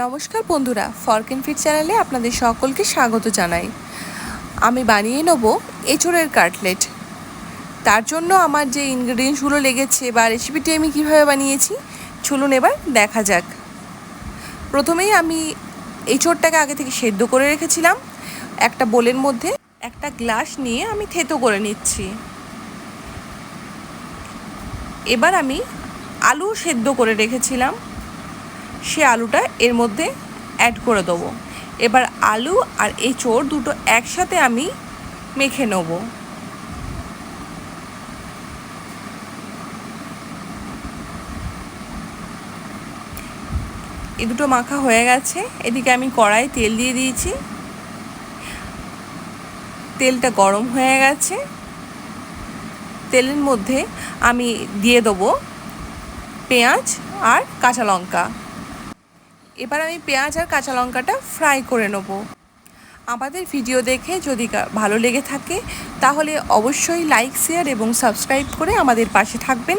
নমস্কার বন্ধুরা, fork and fit চ্যানেলে আপনাদের সকলকে স্বাগত জানাই। আমি বানিয়ে নেব এঁচোড়ের কাটলেট। তার জন্য আমার যে ইনগ্রেডিয়েন্টসগুলো লেগেছে বা রেসিপিটি আমি কিভাবে বানিয়েছি চলুন এবার দেখা যাক। প্রথমেই আমি এঁচোড়টাকে আগে থেকে সেদ্ধ করে রেখেছিলাম। একটা বোলের মধ্যে একটা গ্লাস নিয়ে আমি থেতো করে নিচ্ছি। এবার আমি আলু সেদ্ধ করে রেখেছিলাম, সে আলুটা এর মধ্যে অ্যাড করে দেবো। এবার আলু আর এঁচোড় দুটো একসাথে আমি মেখে নেব। এই দুটো মাখা হয়ে গেছে। এদিকে আমি কড়াই তেল দিয়ে দিয়েছি, তেলটা গরম হয়ে গেছে। তেলের মধ্যে আমি দিয়ে দেবো পেঁয়াজ আর কাঁচা লঙ্কা। এবার আমি পেঁয়াজ আর কাঁচা লঙ্কাটা ফ্রাই করে নেব। আমাদের ভিডিও দেখে যদি ভালো লেগে থাকে তাহলে অবশ্যই লাইক, শেয়ার এবং সাবস্ক্রাইব করে আমাদের পাশে থাকবেন।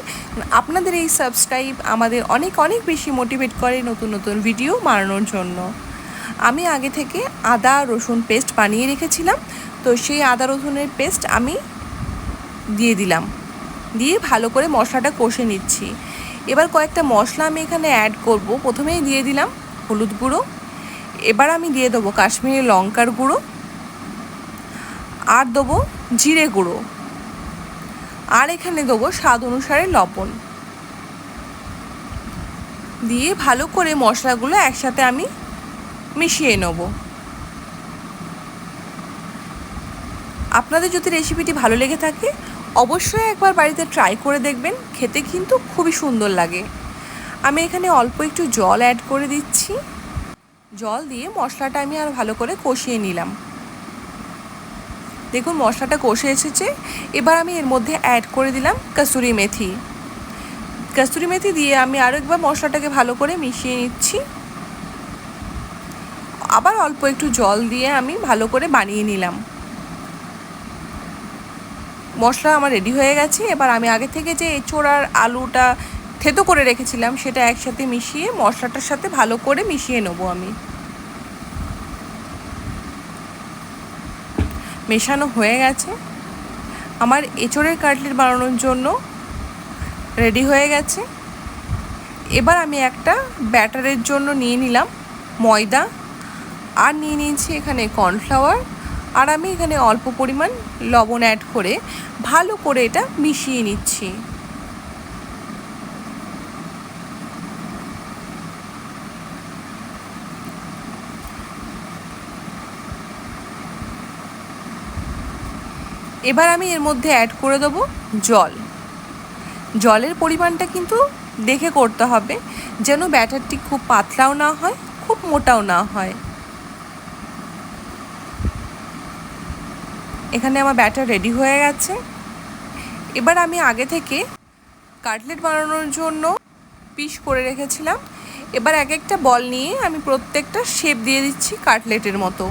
আপনাদের এই সাবস্ক্রাইব আমাদের অনেক অনেক বেশি মোটিভেট করে নতুন নতুন ভিডিও বানানোর জন্য। আমি আগে থেকে আদা রসুন পেস্ট বানিয়ে রেখেছিলাম, তো সেই আদা রসুনের পেস্ট আমি দিয়ে দিলাম, দিয়ে ভালো করে মশলাটা কষে নিচ্ছি। এবার কয়েকটা মশলা আমি এখানে অ্যাড করব। প্রথমেই দিয়ে দিলাম হলুদ গুঁড়ো, এবার আমি দিয়ে দেবো কাশ্মীরি লঙ্কার গুঁড়ো, আর দেবো জিরে গুঁড়ো, আর এখানে দেবো স্বাদ অনুসারে লবণ। দিয়ে ভালো করে মশলাগুলো একসাথে আমি মিশিয়ে নেব। আপনাদের যদি রেসিপিটি ভালো লেগে থাকে অবশ্যই একবার বাড়িতে ট্রাই করে দেখবেন, খেতে কিন্তু খুবই সুন্দর লাগে। আমি এখানে অল্প একটু জল অ্যাড করে দিচ্ছি। জল দিয়ে মশলাটা আমি আর ভালো করে কষিয়ে নিলাম। দেখুন মশলাটা কষে এসেছে। এবার আমি এর মধ্যে অ্যাড করে দিলাম কসুরি মেথি। কসুরি মেথি দিয়ে আমি আরও একবার মশলাটাকে ভালো করে মিশিয়ে নিচ্ছি। আবার অল্প একটু জল দিয়ে আমি ভালো করে বানিয়ে নিলাম। মশলা আমার রেডি হয়ে গেছে। এবার আমি আগে থেকে যে এঁচোড় আর আলুটা থেতো করে রেখেছিলাম সেটা একসাথে মিশিয়ে মশলাটার সাথে ভালো করে মিশিয়ে নেবো। আমি মেশানো হয়ে গেছে, আমার এঁচোড়ের কাটলেট বানানোর জন্য রেডি হয়ে গেছে। এবার আমি একটা ব্যাটারের জন্য নিয়ে নিলাম ময়দা, আর নিয়ে নিয়েছি এখানে কর্নফ্লাওয়ার, আর আমি এখানে অল্প পরিমাণ লবণ অ্যাড করে ভালো করে এটা মিশিয়ে নিচ্ছি। এবার আমি এর মধ্যে অ্যাড করে দেবো জল। জলের পরিমাণটা কিন্তু দেখে করতে হবে, যেন ব্যাটারটি খুব পাতলাও না হয় খুব মোটাও না হয়। এখানে আমার ব্যাটার রেডি হয়ে গেছে। এবার আমি আগে থেকে কাটলেট বানানোর জন্য পিস করে রেখেছিলাম। এবার এক একটা বল নিয়ে আমি প্রত্যেকটা শেপ দিয়ে দিচ্ছি কাটলেটের মতো।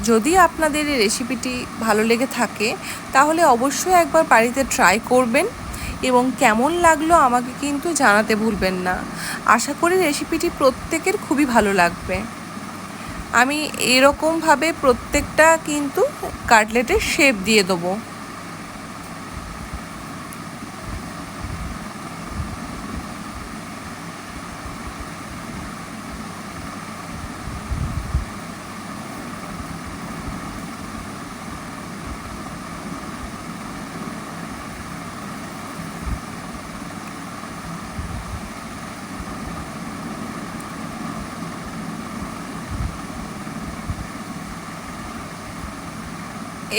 যদি আপনাদের এই রেসিপিটি ভালো লেগে থাকে তাহলে অবশ্যই একবার বাড়িতে ট্রাই করবেন এবং কেমন লাগলো আমাকে কিন্তু জানাতে ভুলবেন না। আশা করি রেসিপিটি প্রত্যেকের খুবই ভালো লাগবে। আমি এরকমভাবে প্রত্যেকটা কিন্তু কাটলেটের শেপ দিয়ে দেবো।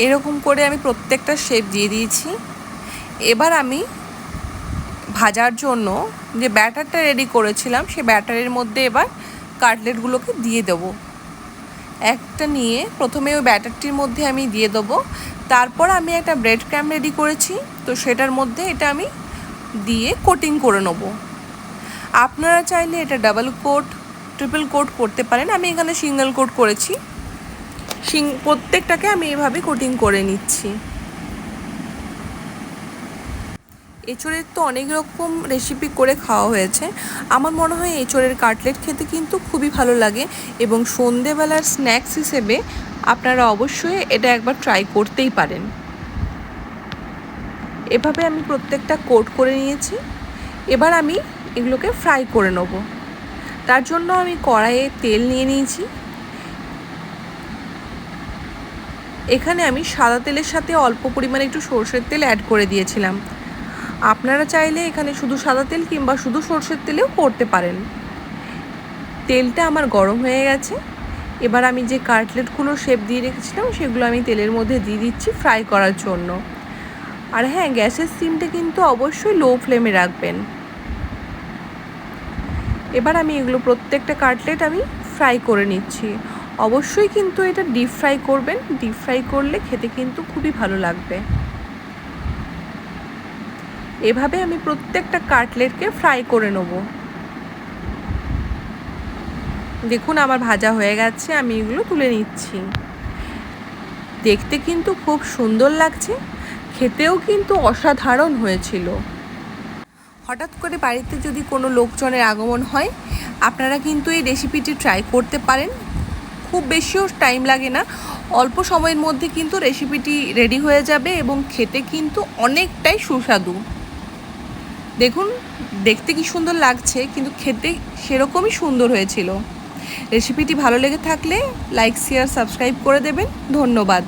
এরকম করে আমি প্রত্যেকটা শেপ দিয়ে দিয়েছি। এবার আমি ভাজার জন্য যে ব্যাটারটা রেডি করেছিলাম সেই ব্যাটারের মধ্যে এবার কাটলেটগুলোকে দিয়ে দেবো। একটা নিয়ে প্রথমে ওই ব্যাটারটির মধ্যে আমি দিয়ে দেবো। তারপর আমি একটা ব্রেড ক্রাম্ব রেডি করেছি, তো সেটার মধ্যে এটা আমি দিয়ে কোটিং করে নেব। আপনারা চাইলে এটা ডাবল কোট, ট্রিপল কোট করতে পারেন। আমি এখানে সিঙ্গেল কোট করেছি। প্রত্যেকটাকে আমি এভাবে কোটিং করে নিচ্ছি। এঁচোড়ের তো অনেক রকম রেসিপি করে খাওয়া হয়েছে, আমার মনে হয় এঁচোড়ের কাটলেট খেতে কিন্তু খুবই ভালো লাগে এবং সন্ধেবেলার স্ন্যাক্স হিসেবে আপনারা অবশ্যই এটা একবার ট্রাই করতেই পারেন। এভাবে আমি প্রত্যেকটা কোট করে নিয়েছি। এবার আমি এগুলোকে ফ্রাই করে নেব। তার জন্য আমি কড়াইয়ে তেল নিয়ে নিয়েছি। এখানে আমি সাদা তেলের সাথে অল্প পরিমাণে একটু সরষের তেল অ্যাড করে দিয়েছিলাম। আপনারা চাইলে এখানে শুধু সাদা তেল কিংবা শুধু সরষের তেলেও করতে পারেন। তেলটা আমার গরম হয়ে গেছে। এবার আমি যে কাটলেটগুলো শেপ দিয়ে রেখেছিলাম সেগুলো আমি তেলের মধ্যে দিয়ে দিচ্ছি ফ্রাই করার জন্য। আর হ্যাঁ, গ্যাসের সিমটা কিন্তু অবশ্যই লো ফ্লেমে রাখবেন। এবার আমি এগুলো প্রত্যেকটা কাটলেট আমি ফ্রাই করে নিচ্ছি। অবশ্যই কিন্তু এটা ডিপ ফ্রাই করবেন, ডিপ ফ্রাই করলে খেতে কিন্তু খুবই ভালো লাগবে। এভাবে আমি প্রত্যেকটা কাটলেটকে ফ্রাই করে নেব। দেখুন আমার ভাজা হয়ে গেছে, আমি এগুলো তুলে নিচ্ছি। দেখতে কিন্তু খুব সুন্দর লাগছে, খেতেও কিন্তু অসাধারণ হয়েছিল। হঠাৎ করে বাড়িতে যদি কোনো লোকজনের আগমন হয়, আপনারা কিন্তু এই রেসিপিটি ট্রাই করতে পারেন। খুব বেশিও টাইম লাগে না, অল্প সময়ের মধ্যে কিন্তু রেসিপিটি রেডি হয়ে যাবে এবং খেতে কিন্তু অনেকটাই সুস্বাদু। দেখুন দেখতে কি সুন্দর লাগছে, কিন্তু খেতে সেরকমই সুন্দর হয়েছিল। রেসিপিটি ভালো লেগে থাকলে লাইক, শেয়ার, সাবস্ক্রাইব করে দেবেন। ধন্যবাদ।